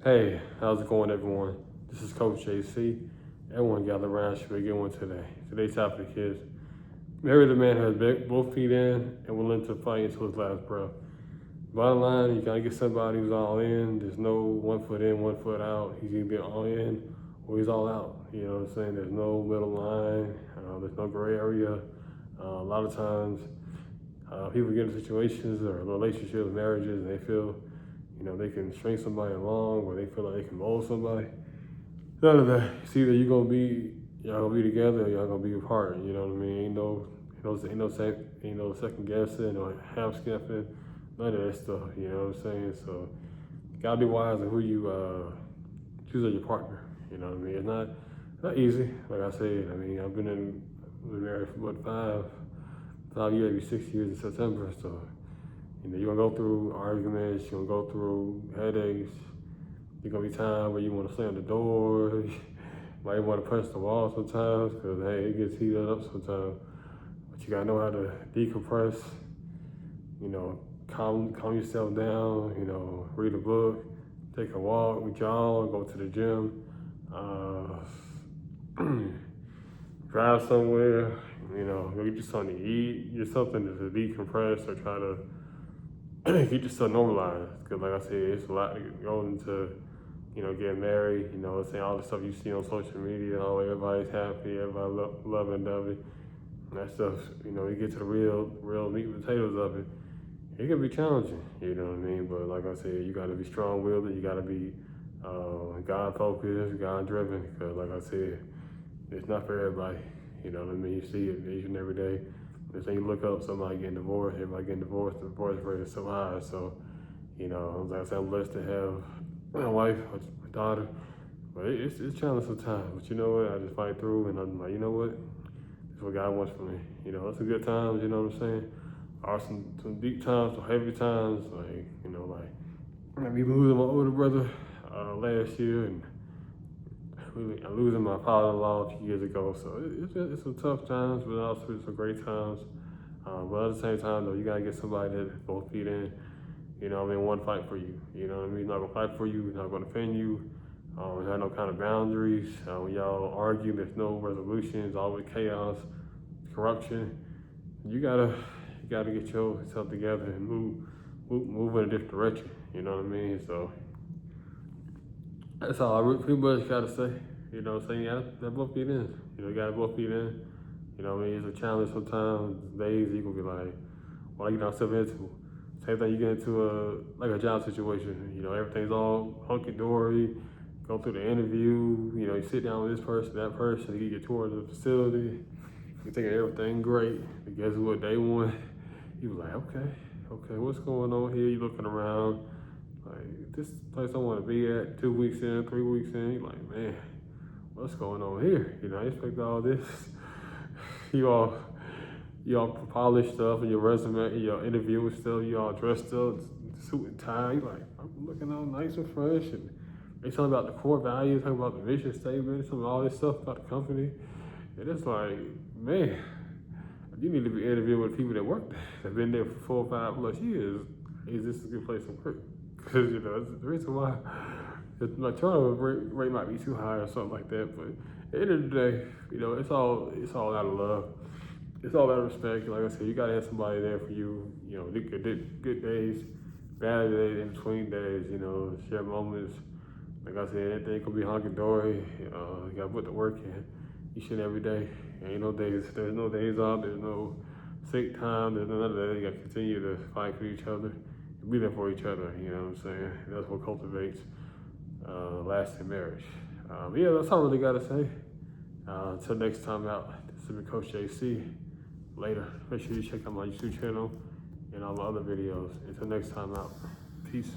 Hey, how's it going, everyone? This is Coach JC. Everyone gather around, should we get one today? Today's topic is marry the man who has both feet in and willing to fight until his last breath. Bottom line, you gotta get somebody who's all in. There's no 1 foot in, 1 foot out. He's either all in or he's all out. You know what I'm saying? There's no middle line. There's no gray area. A lot of times, people get in situations or relationships, marriages, and they feel they can string somebody along or they feel like they can mold somebody. None of that. It's either y'all gonna be together or y'all gonna be apart. You know what I mean? Ain't no second guessing or half skipping. None of that stuff. You know what I'm saying? So you gotta be wise in who you choose as your partner. You know what I mean? It's not easy. Like I said, I've been married for what, 5 years, maybe 6 years in September. So you're gonna go through arguments, you're gonna go through headaches. There's gonna be times where you wanna slam the door, you might wanna punch the wall sometimes, because hey, it gets heated up sometimes. But you gotta know how to decompress, calm yourself down, read a book, take a walk, jog, go to the gym, drive somewhere, go get you something to eat, get something to decompress or try to get yourself normalized. Because like I said, it's a lot that goes into, getting married, saying all the stuff you see on social media, everybody's happy, everybody loving dovey. And that stuff, you get to the real meat and potatoes of it, it can be challenging, you know what I mean? But like I said, you gotta be strong-willed, you gotta be God-focused, God-driven, because like I said, it's not for everybody, you know what I mean? You see it each and every day. This thing you look up, somebody getting divorced, everybody getting divorced, the divorce rate is so high. So, like I said, I'm blessed to have my wife, my daughter, but it's challenging sometimes. But you know what? I just fight through, and I'm like, you know what? This is what God wants for me. It's some good times, you know what I'm saying? Or some deep times, some heavy times, like me losing my older brother last year, and losing my father-in-law a few years ago. So it's some tough times, but also some great times. But at the same time, though, you gotta get somebody that both feet in. One fight for you. You know what I mean? Not gonna fight for you, not gonna defend you. There's no kind of boundaries. When y'all argue, there's no resolutions. Always chaos, corruption. You gotta get yourself together and move in a different direction. You know what I mean? So that's all I pretty much gotta say. Saying that both feet in. You gotta both feet in. It's a challenge sometimes. Days you can be like, what I get myself into? Same thing you get into a job situation. Everything's all hunky dory. Go through the interview. You sit down with this person, that person. You get tour of the facility. You think everything great. But guess what? Day one, you like, okay, what's going on here? You looking around. Like, this place I want to be at 2 weeks in, 3 weeks in. You're like, man, what's going on here? I expect all this. You all polished stuff in your resume, your interview and stuff. You all dressed up, suit and tie. You like, I'm looking all nice and fresh. And they talking about the core values, talking about the vision statement, talking about all this stuff about the company. And it's like, man, you need to be interviewing with people that work there, that have been there for 4 or 5+ years. Is this a good place to work? Because the reason why my turnover rate might be too high or something like that. But at the end of the day, it's all out of love. It's all out of respect. Like I said, you gotta have somebody there for you. Good days, bad days, in between days. Share moments. Like I said, anything could be honky dory. You gotta put the work in each and every day. Ain't no days. There's no days off. There's no sick time. There's none of that. You gotta continue to fight for each other. Be there for each other, you know what I'm saying? That's what cultivates lasting marriage. That's all I really gotta say. Until next time out, this has been Coach JC. Later. Make sure you check out my YouTube channel and all my other videos. Until next time out, peace.